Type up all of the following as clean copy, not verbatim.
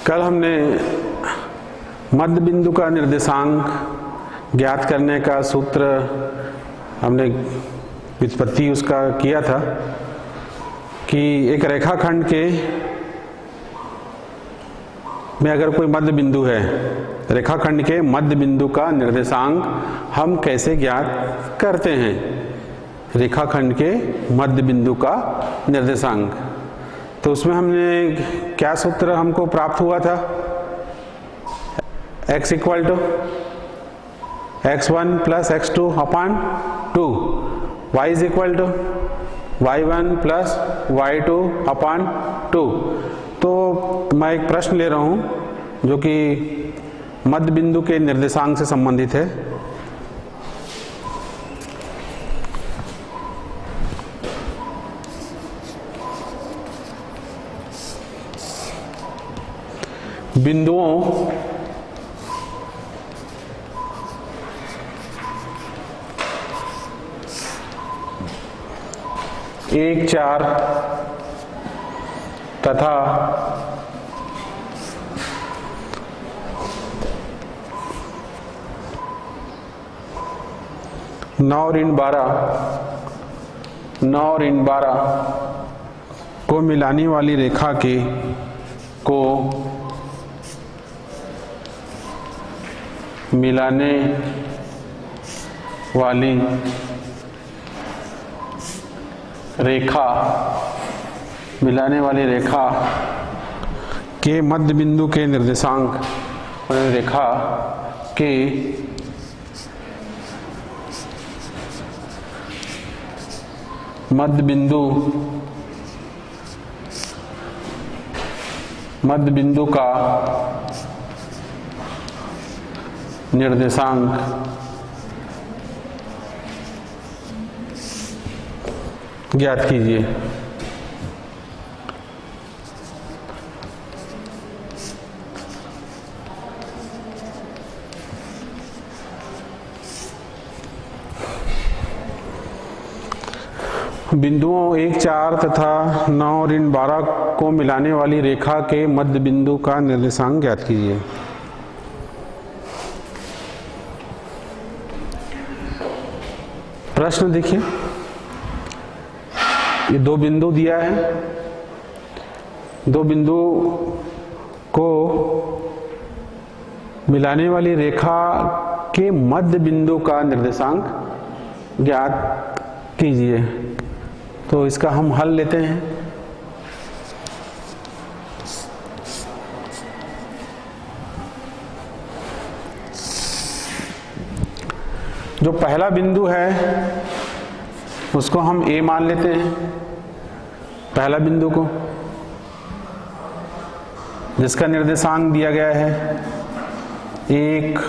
कल हमने मध्य बिंदु का निर्देशांक ज्ञात करने का सूत्र हमने व्युत्पत्ति उसका किया था कि एक रेखाखंड के में अगर कोई मध्य बिंदु है, रेखाखंड के मध्य बिंदु का निर्देशांक हम कैसे ज्ञात करते हैं। रेखाखंड के मध्य बिंदु का निर्देशांक, तो उसमें हमने क्या सूत्र हमको प्राप्त हुआ था, x equal to x1 plus x2 upon 2, y is equal to y1 plus y2 upon 2। तो मैं एक प्रश्न ले रहा हूं जो कि मध्य बिंदु के निर्देशांक से संबंधित है। बिंदुओं एक, 4 तथा 9 ऋण 12 को मिलाने वाली रेखा के को मिलाने वाली रेखा के मध्य बिंदु के निर्देशांक, रेखा के मध्य बिंदु का निर्देशांक ज्ञात कीजिए। बिंदुओं 1, 4 तथा 9 ऋण 12 को मिलाने वाली रेखा के मध्य बिंदु का निर्देशांक ज्ञात कीजिए। प्रश्न देखिए, ये दो बिंदु दिया है, दो बिंदु को मिलाने वाली रेखा के मध्य बिंदु का निर्देशांक ज्ञात कीजिए। तो इसका हम हल लेते हैं। जो पहला बिंदु है उसको हम A मान लेते हैं, पहला बिंदु को, जिसका निर्देशांक दिया गया है 1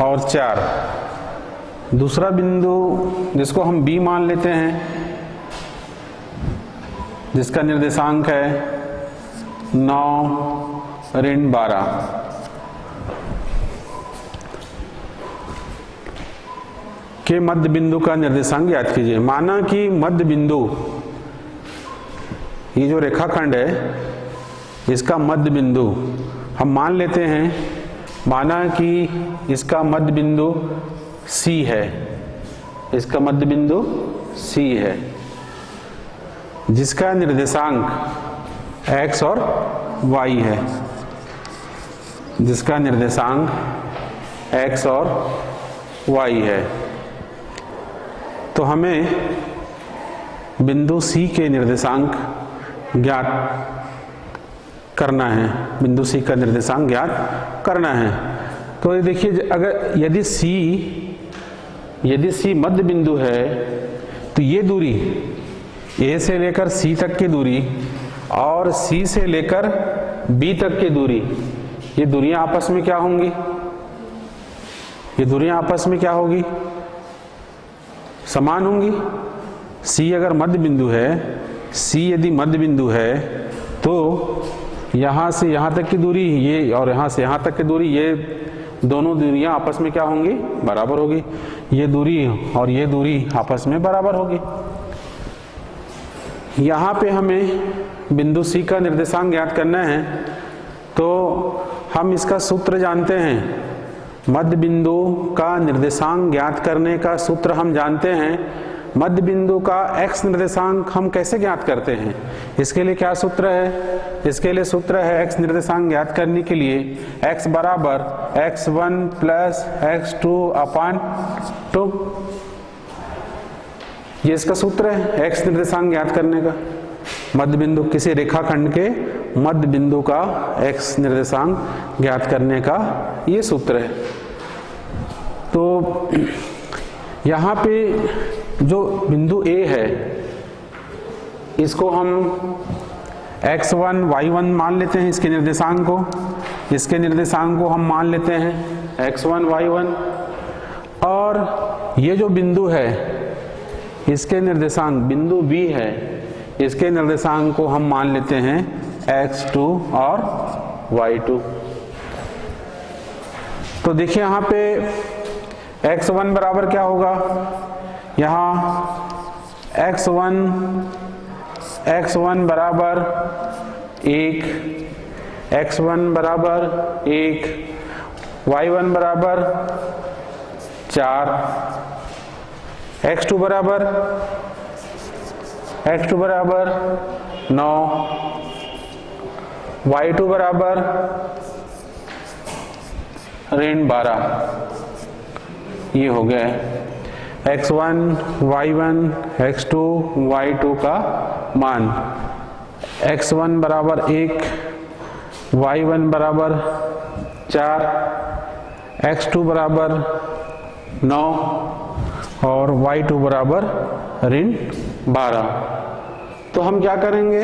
और 4। दूसरा बिंदु जिसको हम B मान लेते हैं, जिसका निर्देशांक है 9 ऋण 12। के मध्य बिंदु का निर्देशांक याद कीजिए। माना कि मध्य बिंदु, ये जो रेखाखंड है इसका मध्य बिंदु हम मान लेते हैं, माना कि इसका मध्य बिंदु C है, इसका मध्य बिंदु C है, जिसका निर्देशांक x और y है, जिसका निर्देशांक x और y है। तो हमें बिंदु C के निर्देशांक ज्ञात करना है, बिंदु C का निर्देशांक ज्ञात करना है। तो ये देखिए, अगर यदि C मध्य बिंदु है तो ये दूरी A से लेकर C तक की दूरी और C से लेकर B तक की दूरी, ये दूरियां आपस में क्या होंगी, ये दूरियां आपस में क्या होगी, समान होंगी। C अगर मध्य बिंदु है, C यदि मध्य बिंदु है तो यहाँ से यहाँ तक की दूरी ये और यहाँ से यहाँ तक की दूरी, ये दोनों दूरियां आपस में क्या होंगी, बराबर होगी। ये दूरी और ये दूरी आपस में बराबर होगी। यहाँ पे हमें बिंदु C का निर्देशांक ज्ञात करना है, तो हम इसका सूत्र जानते हैं, मध्य बिंदु का निर्देशांक ज्ञात करने का सूत्र हम जानते हैं। मध्य बिंदु का x निर्देशांक हम कैसे ज्ञात करते हैं, इसके लिए क्या सूत्र है? इसके लिए सूत्र है x निर्देशांक ज्ञात करने के लिए x बराबर x1 प्लस x2 अपान 2, ये इसका सूत्र है x निर्देशांक ज्ञात करने का। मध्य बिंदु किसी रेखाखंड के मध्य बिंदु का x निर्देशांक ज्ञात करने का ये सूत्र है। तो यहाँ पे जो बिंदु A है इसको हम x1 y1 मान लेते हैं, इसके निर्देशांक को, इसके निर्देशांक को हम मान लेते हैं x1 y1, और ये जो बिंदु है इसके निर्देशांक बिंदु B है, इसके निर्देशांक को हम मान लेते हैं x2 और y2। तो देखिए यहाँ पे x1 बराबर क्या होगा, यहाँ x1 बराबर 1, x1 बराबर 1, y1 बराबर 4, x2 बराबर 9, y2 बराबर ऋण 12। ये हो गया है x1 y1 x2 y2 का मान। x1 बराबर 1, y1 बराबर 4, x2 बराबर 9 और y2 बराबर ऋण 12। तो हम क्या करेंगे,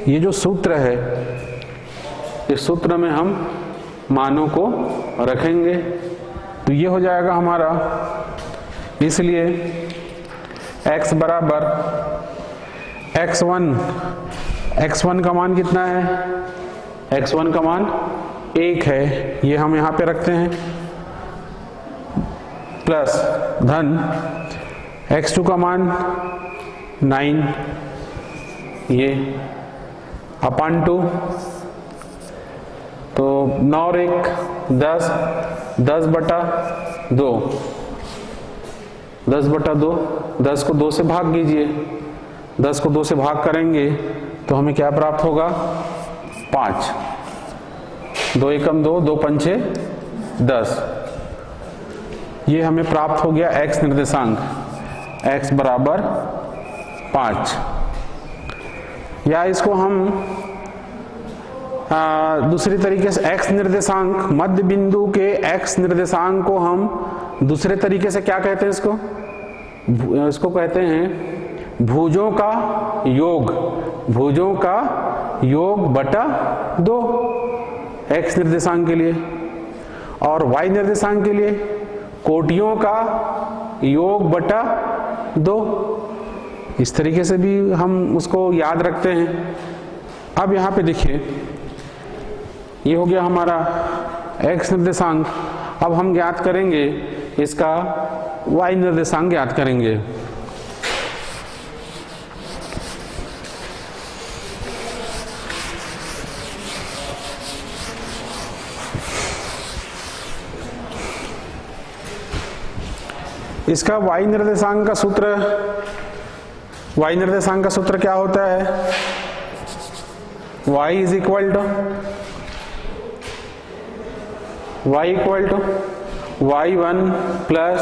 ये जो सूत्र है इस सूत्र में हम मानों को रखेंगे, तो ये हो जाएगा हमारा, इसलिए x बराबर x1 का मान कितना है, x1 का मान 1 है, ये हम यहाँ पे रखते हैं, प्लस धन x2 का मान 9, ये अपान 2, तो 9 और 1 10, 10 बटा 2, 10 बटा 2, 10 को 2 से भाग कीजिए, 10 को 2 से भाग करेंगे तो हमें क्या प्राप्त होगा, 5, 2 एकम 2, 2 पंचे 10, ये हमें प्राप्त हो गया x निर्देशांक, x बराबर 5। या इसको हम दूसरी तरीके से x निर्देशांक, मध्य बिंदु के x निर्देशांक को हम दूसरे तरीके से क्या कहते हैं, इसको कहते हैं भुजों का योग, भुजों का योग बटा 2 x निर्देशांक के लिए, और y निर्देशांक के लिए कोटियों का योग बटा 2। इस तरीके से भी हम उसको याद रखते हैं। अब यहाँ पे देखिए, ये हो गया हमारा x निर्देशांक। अब हम ज्ञात करेंगे इसका y निर्देशांक ज्ञात करेंगे। इसका y निर्देशांक का सूत्र, y निर्देशांक का सूत्र क्या होता है, y is equal to y1 plus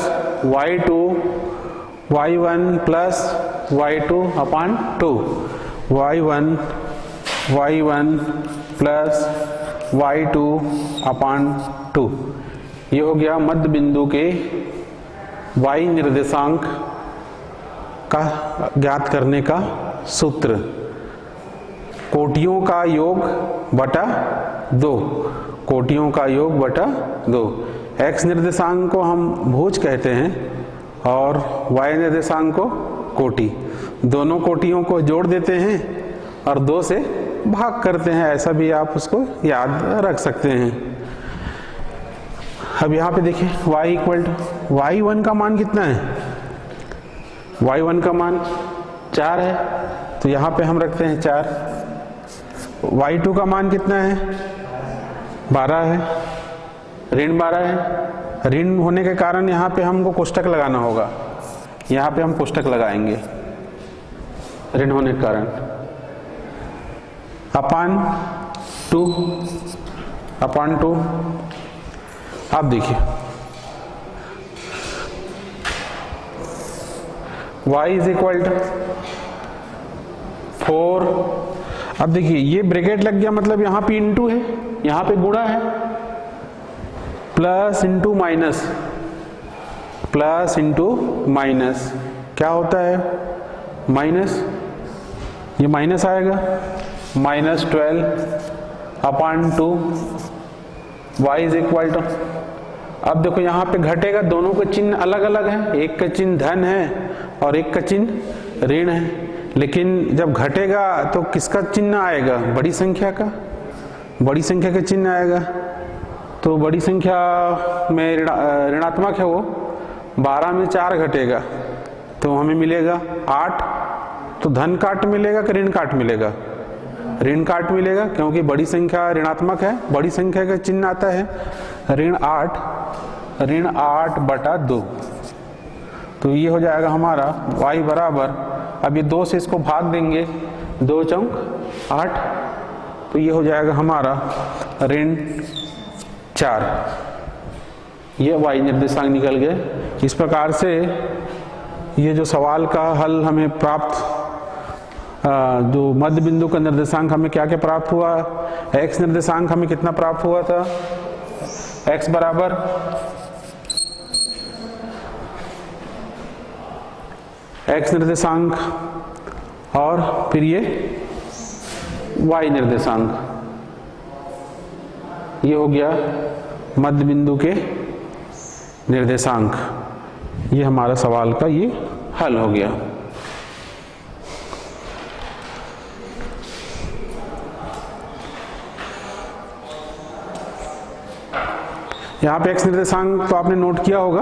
y1 plus y2 upon 2, y1 plus y2 upon 2। ये हो गया मध्य बिंदु के y निर्देशांक का ज्ञात करने का सूत्र, कोटियों का योग बटा 2, कोटियों का योग बटा 2। x निर्देशांक को हम भुज कहते हैं और y निर्देशांक को कोटि। दोनों कोटियों को जोड़ देते हैं और 2 से भाग करते हैं, ऐसा भी आप उसको याद रख सकते हैं। अब यहाँ पे देखिए y इक्वल टू y1 का मान कितना है, y1 का मान 4 है, तो यहाँ पे हम रखते हैं 4। y2 का मान कितना है, 12 है, ऋण 12 है। ऋण होने के कारण यहाँ पे हमको कोष्टक लगाना होगा, यहाँ पे हम कोष्टक लगाएंगे ऋण होने के कारण। अपान 2 आप देखिए y इज इक्वल टू 4। अब देखिए ये ब्रैकेट लग गया, मतलब यहाँ पे इंटू है, यहाँ पे गुणा है, plus into minus, plus into minus क्या होता है माइनस, ये माइनस आएगा, -12 अपान 2 y इज इक्वल टू। अब देखो यहाँ पे घटेगा, दोनों का चिन्ह अलग अलग है, एक का चिन्ह धन है और एक का चिन्ह ऋण है, लेकिन जब घटेगा तो किसका चिन्ह आएगा, बड़ी संख्या का, बड़ी संख्या का चिन्ह आएगा। तो बड़ी संख्या में ऋणात्मक है वो, 12 में 4 घटेगा तो हमें मिलेगा 8। तो धन काट मिलेगा कि ऋण काट मिलेगा, ऋण काट मिलेगा, क्योंकि बड़ी संख्या ऋणात्मक है, बड़ी संख्या का चिन्ह आता है ऋण 8 बटा 2। तो ये हो जाएगा हमारा y बराबर, अब ये 2 से इसको भाग देंगे, 2 चौक 8, तो ये हो जाएगा हमारा ऋण 4। ये y निर्देशांक निकल गए। इस प्रकार से ये जो सवाल का हल हमें प्राप्त, जो मध्य बिंदु का निर्देशांक हमें क्या क्या प्राप्त हुआ, x निर्देशांक हमें कितना प्राप्त हुआ था, x बराबर x निर्देशांक और फिर ये y निर्देशांक, ये हो गया मध्य बिंदु के निर्देशांक। ये हमारा सवाल का ये हल हो गया। यहाँ पे x निर्देशांक तो आपने नोट किया होगा,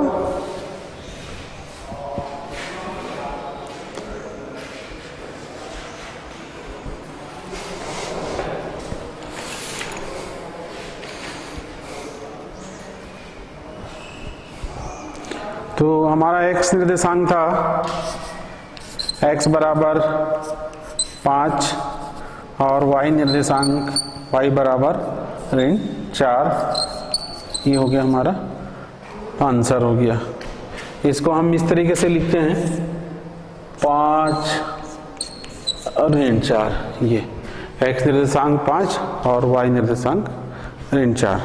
तो हमारा x निर्देशांक था x बराबर 5 और y निर्देशांक y बराबर ऋण 4। ये हो गया हमारा आंसर हो गया। इसको हम इस तरीके से लिखते हैं 5 ऋण 4, ये x निर्देशांक 5 और y निर्देशांक ऋण 4।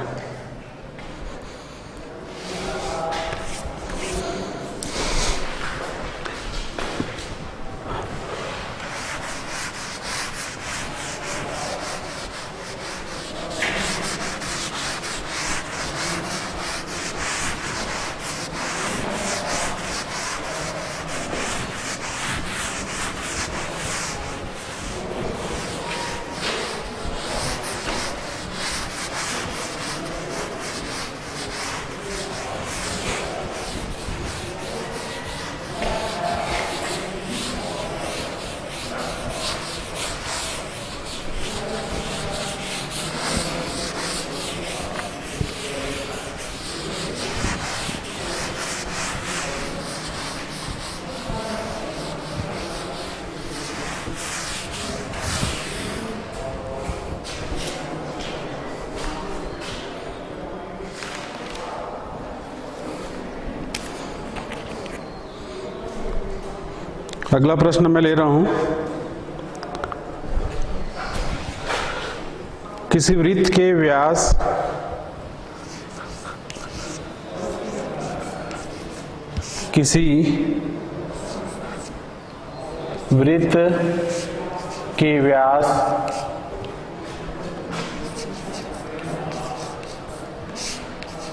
अगला प्रश्न मैं ले रहा हूं, किसी वृत्त के व्यास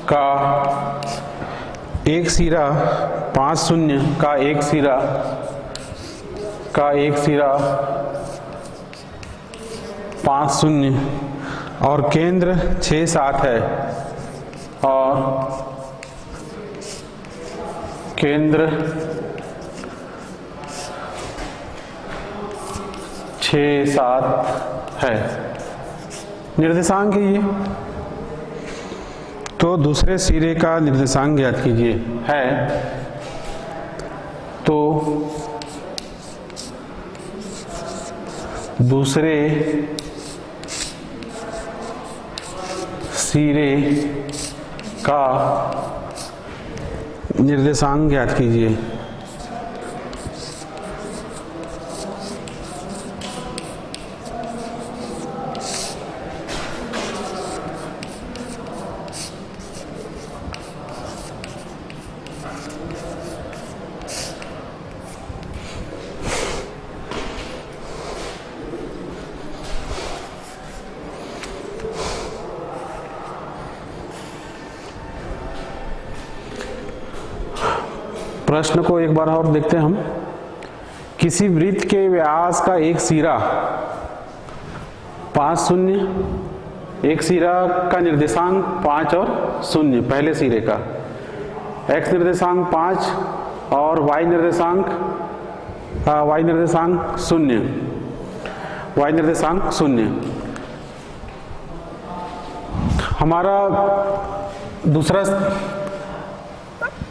का एक सिरा 5 शून्य का एक सिरा 5 शून्य और केंद्र 6 7 है, और केंद्र 6 7 है, निर्देशांक है ये तो दूसरे सिरे का निर्देशांक ज्ञात कीजिए है, तो दूसरे सिरे का निर्देशांक ज्ञात कीजिए। प्रश्न को एक बार और देखते हैं हम। किसी वृत्त के व्यास का एक सिरा 5 शून्य, एक सिरा का निर्देशांक 5 और 0, पहले सिरे का x निर्देशांक 5 और y निर्देशांक 0, हमारा दूसरा,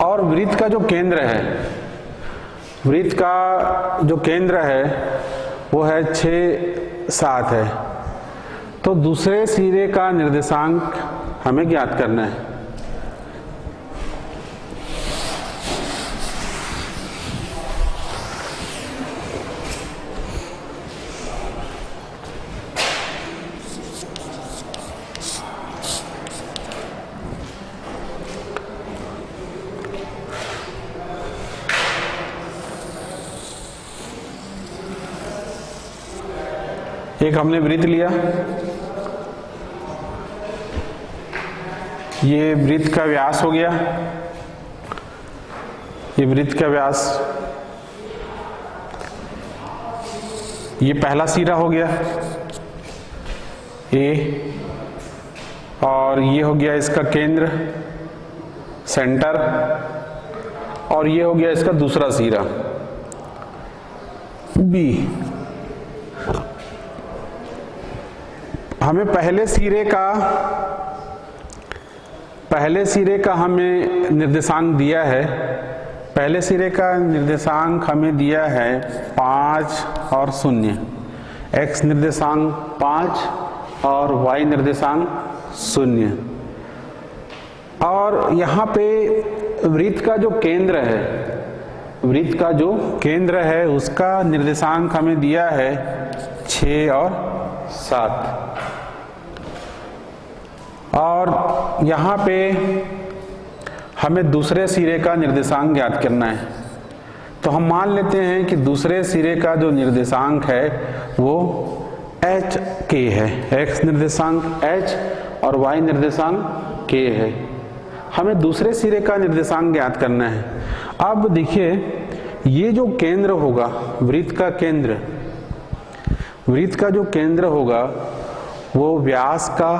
और वृत्त का जो केंद्र है, वृत्त का जो केंद्र है वो है 6, 7 है। तो दूसरे सिरे का निर्देशांक हमें ज्ञात करना है। एक हमने वृत्त लिया, ये वृत्त का व्यास हो गया, ये वृत्त का व्यास, ये पहला सिरा हो गया ए, और ये हो गया इसका केंद्र सेंटर, और ये हो गया इसका दूसरा सिरा बी। हमें पहले सिरे का हमें निर्देशांक दिया है, पहले सिरे का निर्देशांक हमें दिया है 5 और 0, x निर्देशांक 5 और y निर्देशांक 0, और यहाँ पे वृत्त का जो केंद्र है, वृत्त का जो केंद्र है उसका निर्देशांक हमें दिया है 6 और 7, और यहाँ पे हमें दूसरे सिरे का निर्देशांक ज्ञात करना है। तो हम मान लेते हैं कि दूसरे सिरे का जो निर्देशांक है वो h k है, x निर्देशांक h और y निर्देशांक k है। हमें दूसरे सिरे का निर्देशांक ज्ञात करना है। अब देखिए, ये जो केंद्र होगा, वृत्त का केंद्र, वृत्त का जो केंद्र होगा वो व्यास का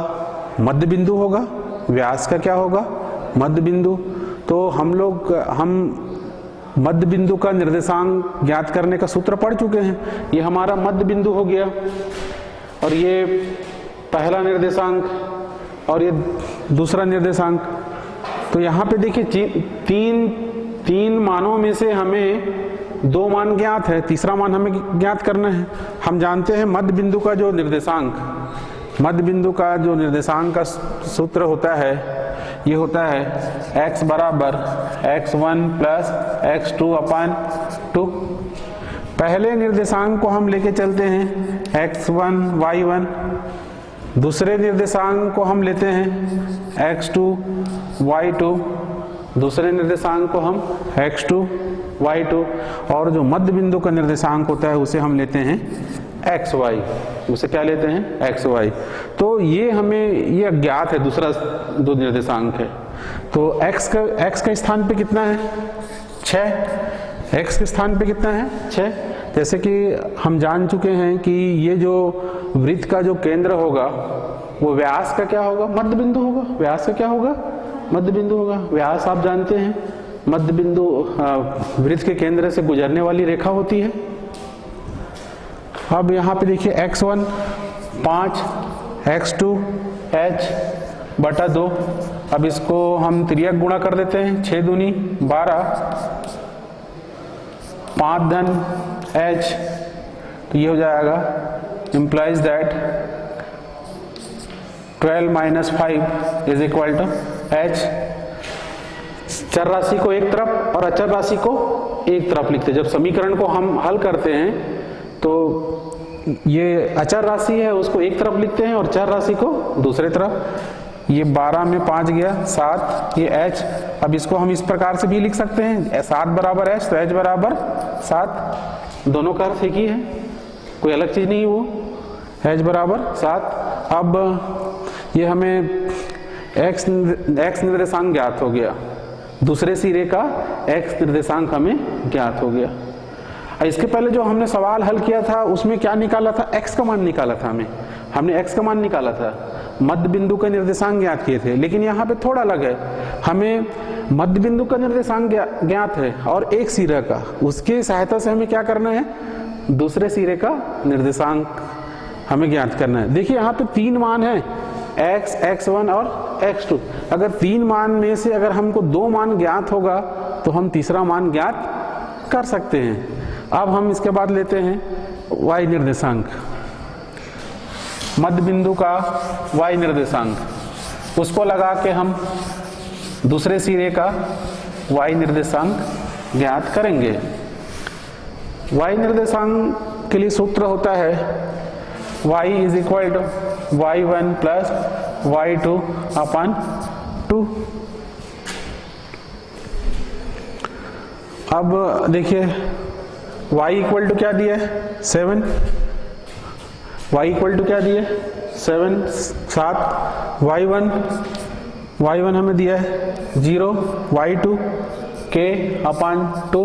मध्य बिंदु होगा। व्यास का क्या होगा? मध्य बिंदु। तो हम मध्य बिंदु का निर्देशांक ज्ञात करने का सूत्र पढ़ चुके हैं। ये हमारा मध्य बिंदु हो गया, और ये पहला निर्देशांक और ये दूसरा निर्देशांक। तो यहाँ पे देखिए तीन मानों में से हमें 2 मान ज्ञात है, तीसरा मान हमें ज्ञात करना है। हम जानते हैं मध्य बिंदु का जो निर्देशांक, मध्य बिंदु का जो निर्देशांक का सूत्र होता है, ये होता है x बराबर x1 प्लस x2 अपान 2। पहले निर्देशांक को हम लेके चलते हैं x1 y1, दूसरे निर्देशांक को हम लेते हैं x2 y2, दूसरे निर्देशांक को हम x2 y2, और जो मध्य बिंदु का निर्देशांक होता है उसे हम लेते हैं xy, उसे क्या लेते हैं xy। तो ये हमें ये अज्ञात है, दूसरा 2 निर्देशांक है। तो x का स्थान पे कितना है? 6। x के स्थान पे कितना है? 6। जैसे कि हम जान चुके हैं कि ये जो वृत्त का जो केंद्र होगा वो व्यास का क्या होगा? मध्य बिंदु होगा। व्यास का क्या होगा? मध्य बिंदु होगा। व्यास आप जानते हैं मध्य बिंदु वृत्त के केंद्र से गुजरने वाली रेखा होती है। अब यहाँ पे देखिए x1 5, x2 h/2, अब इसको हम तिर्यक गुणा कर देते हैं, 6 दूनी 12, 5 धन h, तो ये हो जाएगा implies that 12 minus 5 is equal to h। चर राशि को एक तरफ और अचर राशि को एक तरफ लिखते हैं। जब समीकरण को हम हल करते हैं तो ये अचर राशि है उसको एक तरफ लिखते हैं और चर राशि को दूसरे तरफ। ये 12 में 5 गया 7, ये h। अब इसको हम इस प्रकार से भी लिख सकते हैं 7 बराबर h, तो h बराबर 7, दोनों का अर्थ एक ही है, कोई अलग चीज नहीं, वो h बराबर 7। अब ये हमें x निर्देशांक ज्ञात हो गया, दूसरे सिरे का x निर्देशांक हमें ज्ञात हो गया। इसके पहले जो हमने सवाल हल किया था उसमें क्या निकाला था, x का मान निकाला था, हमने x का मान निकाला था, मध्य बिंदु का निर्देशांक ज्ञात किए थे। लेकिन यहाँ पे थोड़ा अलग है, हमें मध्य बिंदु का निर्देशांक ज्ञात है और एक सिरे का, उसकी सहायता से हमें क्या करना है, दूसरे सिरे का निर्देशांक हमें ज्ञात करना है। देखिए यहाँ पे 3 मान है, x, x1 और x2। अगर 3 मान में से अगर हमको 2 मान ज्ञात होगा तो हम तीसरा मान ज्ञात कर सकते हैं। अब हम इसके बाद लेते हैं y निर्देशांक, मध्य बिंदु का y निर्देशांक, उसको लगा के हम दूसरे सिरे का y निर्देशांक ज्ञात करेंगे। y निर्देशांक के लिए सूत्र होता है y is equal to y1 plus y2 upon 2। अब देखिए y इक्वल टू क्या दिया है 7, y इक्वल टू क्या दिया है 7, y1 हमें दिया है 0, y2 k upon 2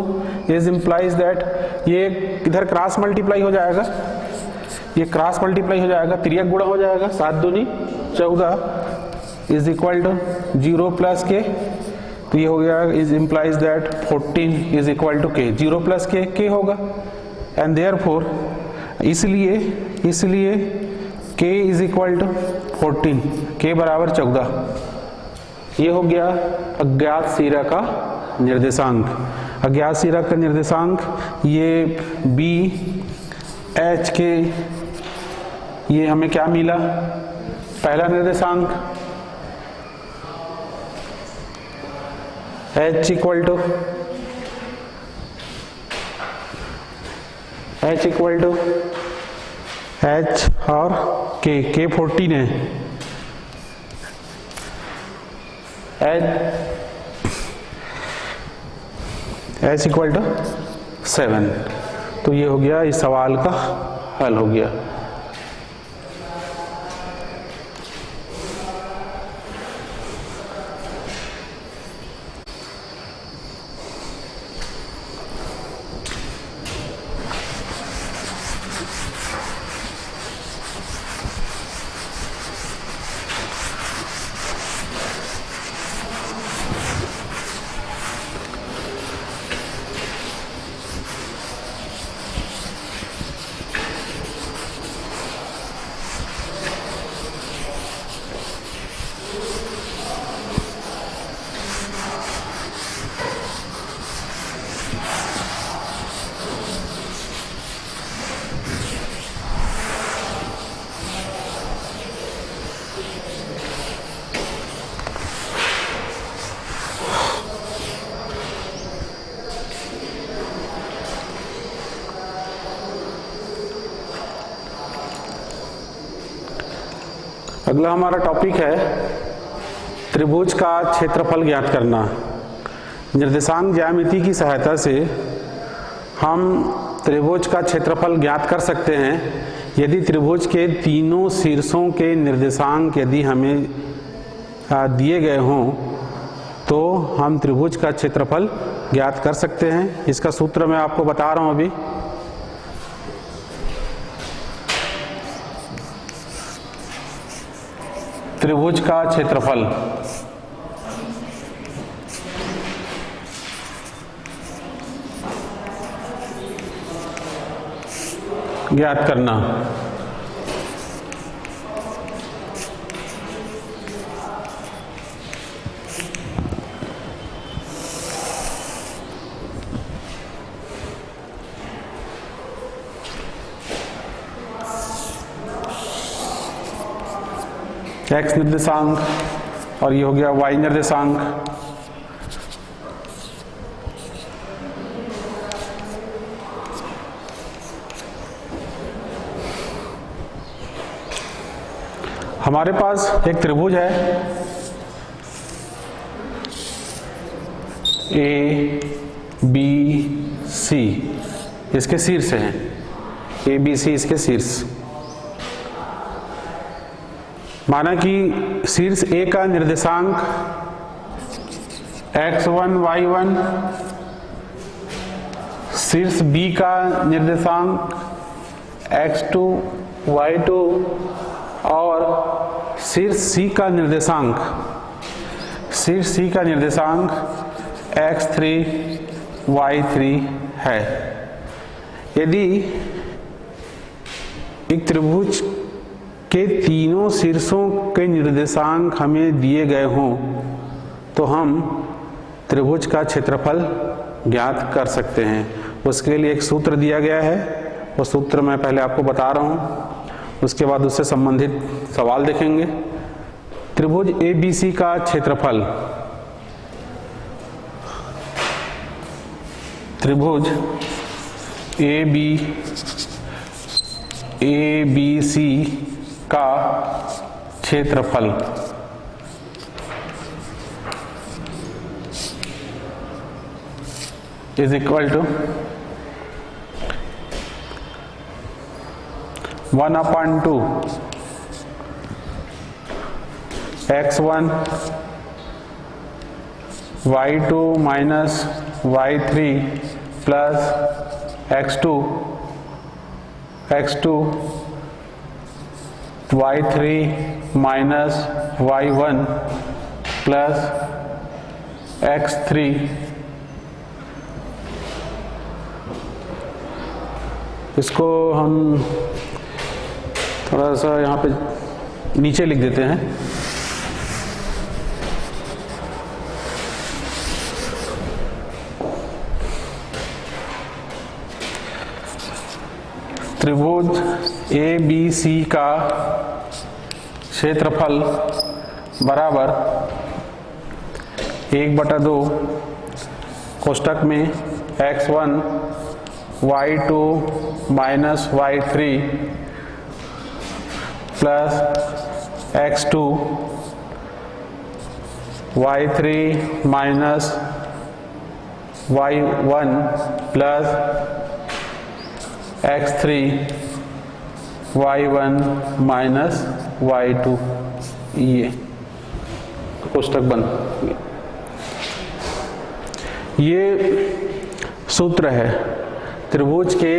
is implies that ये इधर क्रॉस मल्टीप्लाई हो जाएगा, ये क्रॉस मल्टीप्लाई हो जाएगा, तिर्यक गुणा हो जाएगा, 7 दूनी 14 इज इक्वल टू 0 प्लस के, तो ये हो गया is implies that 14 is equal to K, 0 plus K होगा, एंड देयरफॉर इसलिए k is equal to 14, k बराबर 14। ये हो गया अज्ञात सिरा का निर्देशांक। अज्ञात सिरा का निर्देशांक ये b h के, ये हमें क्या मिला, पहला निर्देशांक h इक्वल टू h और k 14 है, h इक्वल टू 7। तो ये हो गया, इस सवाल का हल हो गया। अगला हमारा टॉपिक है त्रिभुज का क्षेत्रफल ज्ञात करना। निर्देशांक ज्यामिति की सहायता से हम त्रिभुज का क्षेत्रफल ज्ञात कर सकते हैं यदि त्रिभुज के तीनों शीर्षों के निर्देशांक यदि हमें दिए गए हों तो हम त्रिभुज का क्षेत्रफल ज्ञात कर सकते हैं। इसका सूत्र मैं आपको बता रहा हूं अभी। त्रिभुज का क्षेत्रफल ज्ञात करना। x निर्देशांक और ये हो गया y निर्देशांक। हमारे पास एक त्रिभुज है ए बी सी, इसके शीर्ष हैं, ए बी सी इसके शीर्ष। माना कि शीर्ष ए का निर्देशांक x1 y1, शीर्ष बी का निर्देशांक x2 y2 और शीर्ष सी का निर्देशांक x3 y3 है। यदि एक त्रिभुज के तीनों शीर्षों के निर्देशांक हमें दिए गए हों तो हम त्रिभुज का क्षेत्रफल ज्ञात कर सकते हैं। उसके लिए एक सूत्र दिया गया है, वो सूत्र मैं पहले आपको बता रहा हूँ, उसके बाद उससे संबंधित सवाल देखेंगे। त्रिभुज ABC का क्षेत्रफल, त्रिभुज ABC का क्षेत्रफल is equal to 1/2 x1 y2 minus y3 plus x2 y3 minus y1 plus x3। इसको हम थोड़ा सा यहाँ पे नीचे लिख देते हैं। त्रिभुज ABC का क्षेत्रफल बराबर 1/2 कोष्ठक में x1 y2 minus y3 plus x2 y3 minus y1 plus x3 y1 minus y2, ये कोष्ठक बन। ये सूत्र है। त्रिभुज के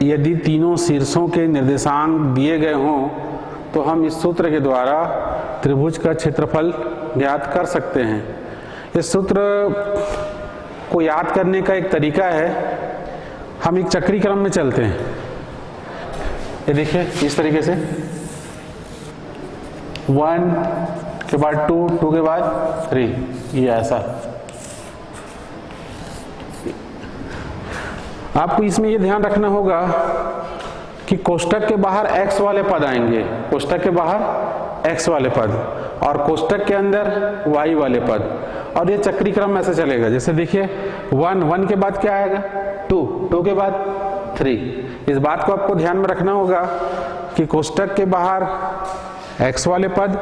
यदि तीनों शीर्षों के निर्देशांक दिए गए हों तो हम इस सूत्र के द्वारा त्रिभुज का क्षेत्रफल ज्ञात कर सकते हैं। इस सूत्र को याद करने का एक तरीका है, हम एक चक्री क्रम में चलते हैं। ये देखिए इस तरीके से 1 के बाद 2, 2 के बाद 3, ये ऐसा। आपको इसमें ये ध्यान रखना होगा कि कोष्ठक के बाहर x वाले पद आएंगे, कोष्ठक के बाहर x वाले पद और कोष्ठक के अंदर y वाले पद, और ये चक्री क्रम ऐसे चलेगा। जैसे देखिए 1 के बाद क्या आएगा, 2 के बाद 3। इस बात को आपको ध्यान में रखना होगा कि कोष्ठक के बाहर x वाले पद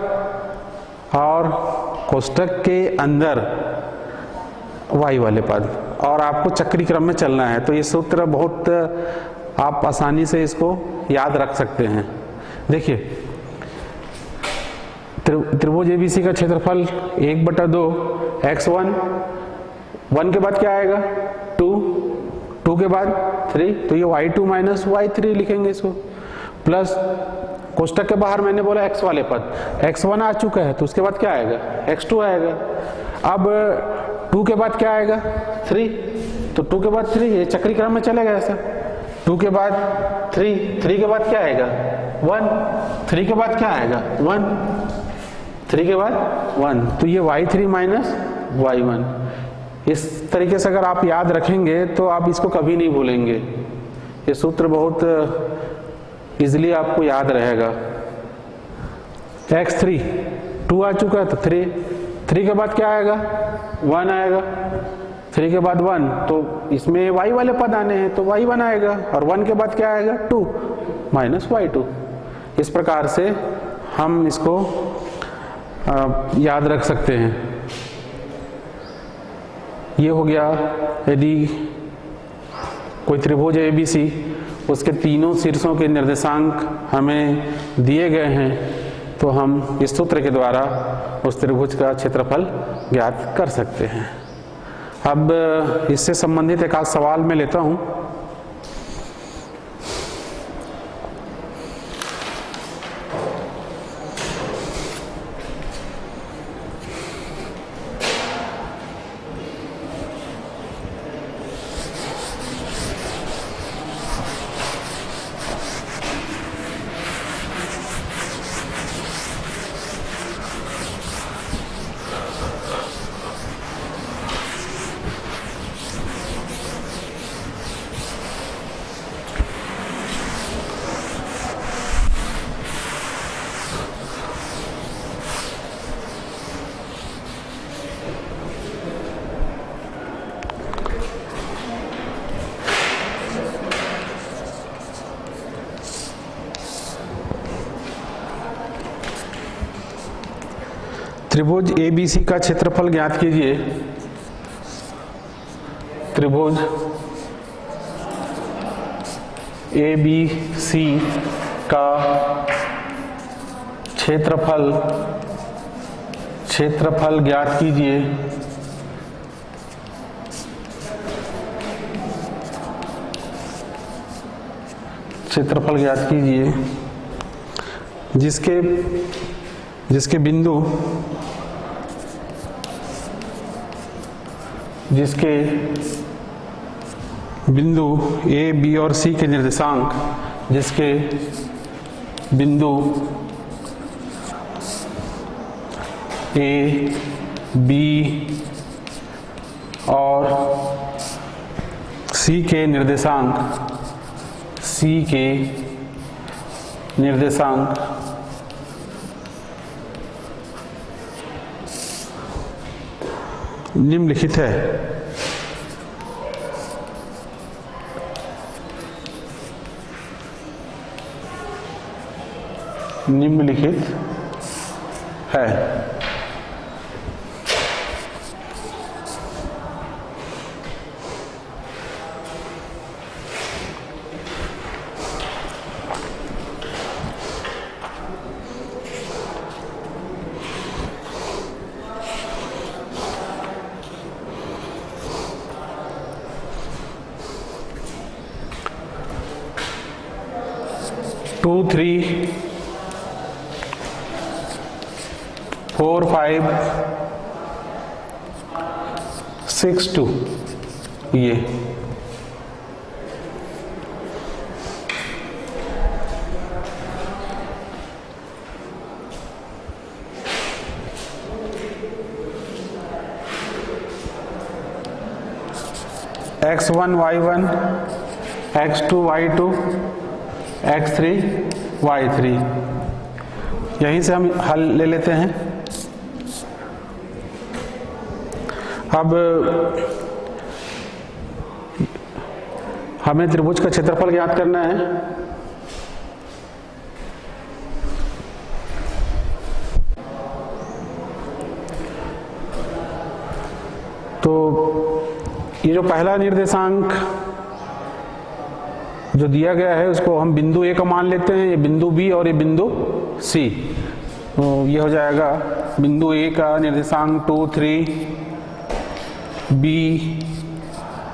और कोष्ठक के अंदर y वाले पद, और आपको चक्री क्रम में चलना है। तो ये सूत्र बहुत आप आसानी से इसको याद रख सकते हैं। देखिए त्रिभुज ABC का क्षेत्रफल 1/2 x1, 1 के बाद क्या आएगा 2 के बाद 3, तो ये y2 माइनस y3 लिखेंगे इसको, प्लस कोष्ठक के बाहर मैंने बोला x वाले पद, x1 आ चुका है तो उसके बाद क्या आएगा x2 आएगा। अब 2 के बाद क्या आएगा 3, तो 2 के बाद 3, ये चक्री क्रम में चलेगा ऐसा। 2 के बाद 3 के बाद क्या आएगा 1, 3 के बाद क्या आएगा 1, 3 के बाद 1, तो ये y3 माइनस y1। इस तरीके से अगर आप याद रखेंगे तो आप इसको कभी नहीं भूलेंगे। ये सूत्र बहुत इजीली आपको याद रहेगा। x3 2 आ चुका है तो 3 के बाद क्या आएगा 1 आएगा, 3 के बाद 1 तो इसमें y वाले पद आने हैं तो y1 आएगा, और 1 के बाद क्या आएगा 2 माइनस y2। इस प्रकार से हम इसको याद रख सकते हैं। ये हो गया यदि कोई त्रिभुज ABC उसके तीनों शीर्षों के निर्देशांक हमें दिए गए हैं तो हम इस सूत्र के द्वारा उस त्रिभुज का क्षेत्रफल ज्ञात कर सकते हैं। अब इससे संबंधित एक आध सवाल मैं लेता हूं। त्रिभुज ABC का क्षेत्रफल ज्ञात कीजिए। त्रिभुज ABC का क्षेत्रफल ज्ञात कीजिए। क्षेत्रफल ज्ञात कीजिए जिसके बिंदु A, B और C के निर्देशांक, जिसके बिंदु A, B और C के निर्देशांक निम्नलिखित है। टू 3 4 5 6 2 ये x1 y1 x2 y2 x3 y3, यहीं से हम हल ले लेते हैं। अब हमें त्रिभुज का क्षेत्रफल ज्ञात करना है। तो ये जो पहला निर्देशांक जो दिया गया है उसको हम बिंदु A का मान लेते हैं, ये बिंदु B और ये बिंदु C। तो ये हो जाएगा बिंदु A का निर्देशांक 2 3, B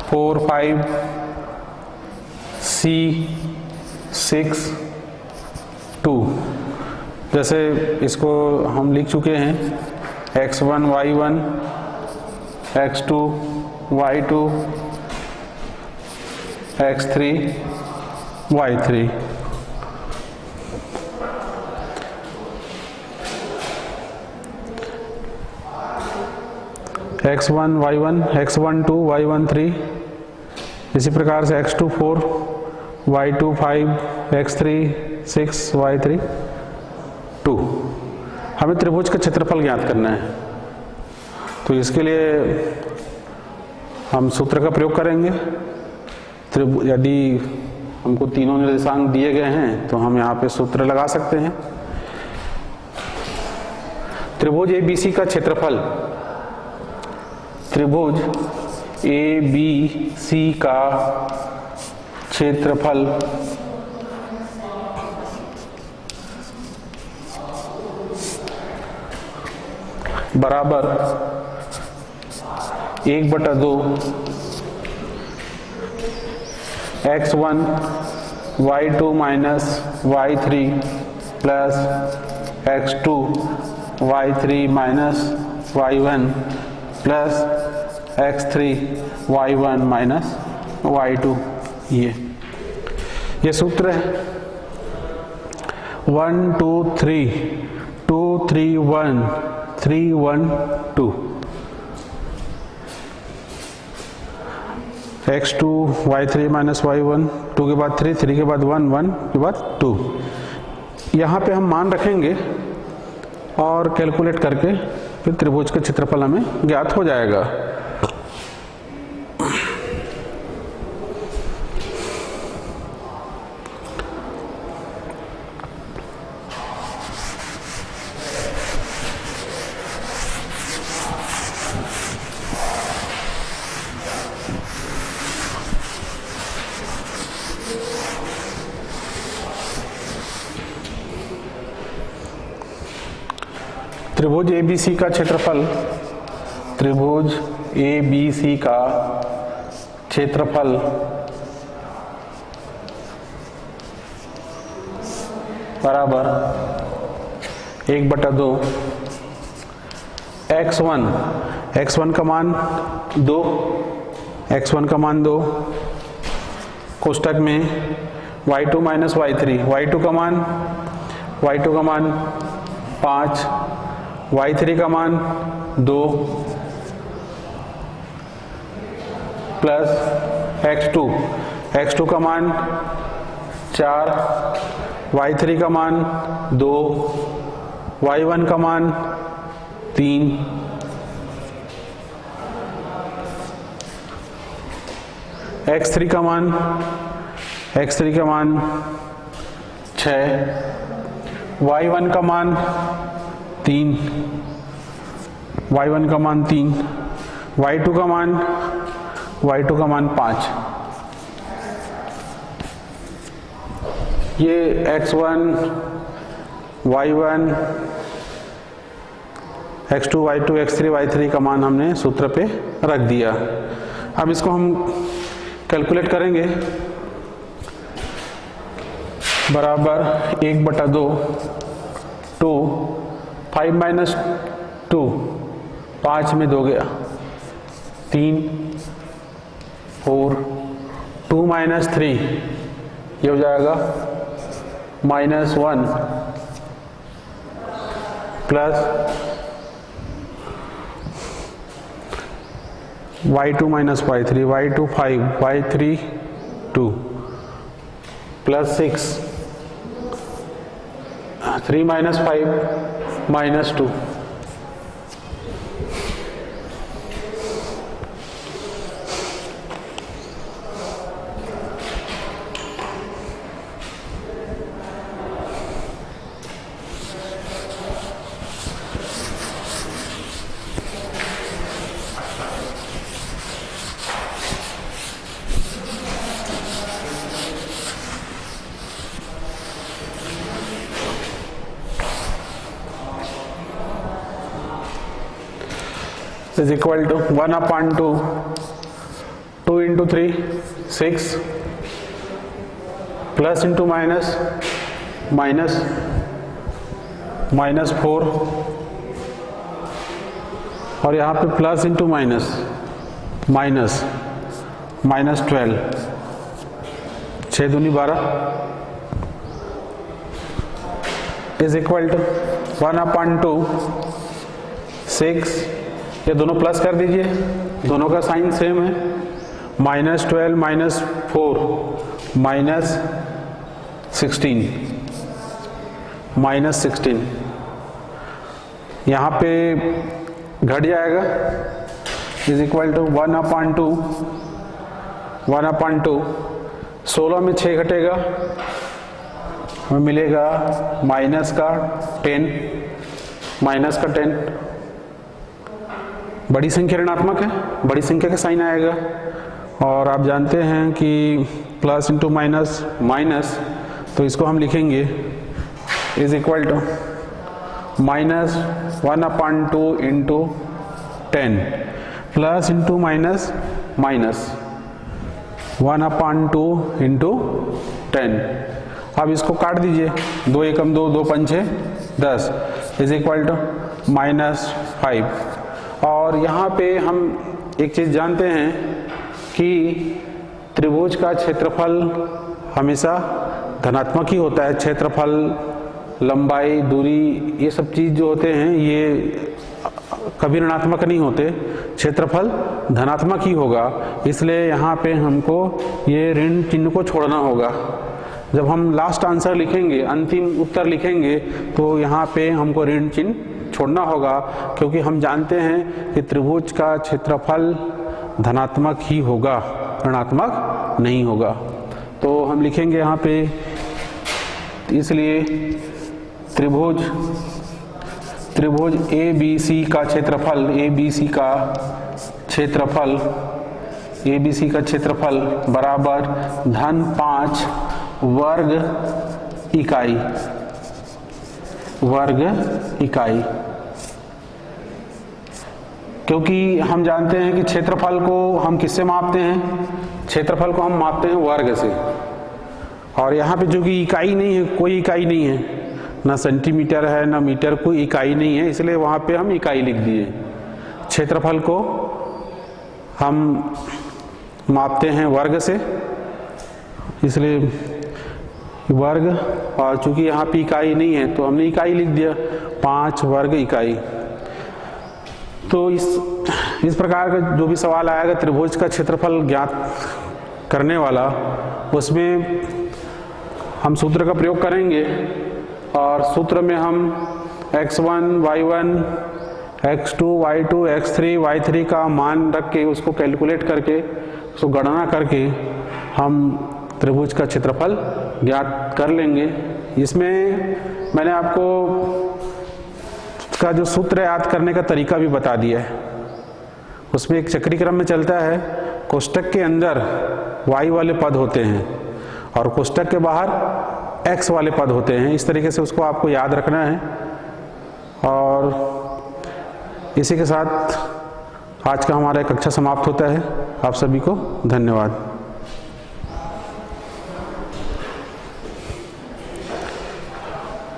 4 5, C 6 2। जैसे इसको हम लिख चुके हैं x1 y1 x2 y2 x3 y3। x1 y1 x1 2 y1 3, इसी प्रकार से x2 4 y2 5 x3 6 y3 2। हमें त्रिभुज का क्षेत्रफल ज्ञात करना है, तो इसके लिए हम सूत्र का प्रयोग करेंगे। यदि हमको तीनों निर्देशांक दिए गए हैं तो हम यहाँ पे सूत्र लगा सकते हैं। त्रिभुज ABC का क्षेत्रफल, त्रिभुज ABC का क्षेत्रफल बराबर 1/2 x1 y2 minus y3 plus x2 y3 minus y1 plus x3 y1 minus y2। ये सूत्र है 1 2 3 2 3 1 3 1 2 x2 y3 माइनस y1, 2 के बाद 3, 3 के बाद 1, 1 के बाद 2। यहाँ पे हम मान रखेंगे और कैलकुलेट करके फिर त्रिभुज का क्षेत्रफल हमें ज्ञात हो जाएगा। त्रिभुज ABC का क्षेत्रफल, त्रिभुज ABC का क्षेत्रफल बराबर 1/2 x1 का मान 2, x1 का मान 2 कोष्टक में y2 माइनस y3, y2 का मान 5, y3 का मान 2 प्लस x2 का मान 4, y3 का मान 2, y1 का मान 3, x3 का मान 6, y1 का मान 3, y1 का मान 3, y2 का मान 5। ये x1 y1 x2 y2 x3 y3 का मान हमने सूत्र पे रख दिया। अब इसको हम कैलकुलेट करेंगे, बराबर 1/2 2 5 माइनस 2, 5 में 2 गया 3, 4 2 माइनस 3 ये हो जाएगा -1 plus y2 minus y3, y2 5 y3 2 plus 6 3 minus 5 minus 2। is equal to 1/2 2 into 3 6 plus into minus -4 और यहाँ पे प्लस इंटू माइनस -12 6 दूनी 12 इज इक्वल टू 1/2 6, ये दोनों प्लस कर दीजिए, दोनों का साइन सेम है, -12 -4 -16 यहाँ पे घट जाएगा, इज इक्वल टू 1/2, 1/2, 16 में 6 घटेगा, हमें मिलेगा माइनस का 10, बड़ी संख्या ऋणात्मक है, बड़ी संख्या का साइन आएगा, और आप जानते हैं कि प्लस इंटू माइनस माइनस, तो इसको हम लिखेंगे is equal to minus 1/2 into 10, plus into minus minus 1/2 into 10। अब इसको काट दीजिए, 2 एकम 2, 2 पंचे 10, इज इक्वल टू -5। और यहाँ पे हम एक चीज़ जानते हैं कि त्रिभुज का क्षेत्रफल हमेशा धनात्मक ही होता है। क्षेत्रफल, लंबाई, दूरी, ये सब चीज़ जो होते हैं ये कभी ऋणात्मक नहीं होते, क्षेत्रफल धनात्मक ही होगा। इसलिए यहाँ पे हमको ये ऋण चिन्ह को छोड़ना होगा। जब हम लास्ट आंसर लिखेंगे, अंतिम उत्तर लिखेंगे, तो यहाँ पे हमको ऋण चिन्ह छोड़ना होगा, क्योंकि हम जानते हैं कि त्रिभुज का क्षेत्रफल धनात्मक ही होगा, ऋणात्मक नहीं होगा। तो हम लिखेंगे यहाँ पे, इसलिए त्रिभुज ABC का क्षेत्रफल, ABC का क्षेत्रफल बराबर -5 वर्ग इकाई। क्योंकि हम जानते हैं कि क्षेत्रफल को हम किससे मापते हैं? क्षेत्रफल को हम मापते हैं वर्ग से, और यहाँ पे जो कि इकाई नहीं है, कोई इकाई नहीं है, ना सेंटीमीटर है ना मीटर, कोई इकाई नहीं है, इसलिए वहाँ पे हम इकाई लिख दिए। क्षेत्रफल को हम मापते हैं वर्ग से, इसलिए वर्ग, और चूंकि यहाँ पे इकाई नहीं है तो हमने इकाई लिख दिया, 5 वर्ग इकाई। तो इस प्रकार का जो भी सवाल आएगा त्रिभुज का क्षेत्रफल ज्ञात करने वाला, उसमें हम सूत्र का प्रयोग करेंगे, और सूत्र में हम x1, y1, x2, y2, x3, y3 का मान रख के, उसको कैलकुलेट करके, उसको गणना करके हम त्रिभुज का क्षेत्रफल ज्ञात कर लेंगे। इसमें मैंने आपको का जो सूत्र याद करने का तरीका भी बता दिया है। उसमें एक चक्री क्रम में चलता है, कोष्टक के अंदर y वाले पद होते हैं और कोष्टक के बाहर x वाले पद होते हैं। इस तरीके से उसको आपको याद रखना है। और इसी के साथ आज का हमारा कक्षा समाप्त होता है। आप सभी को धन्यवाद।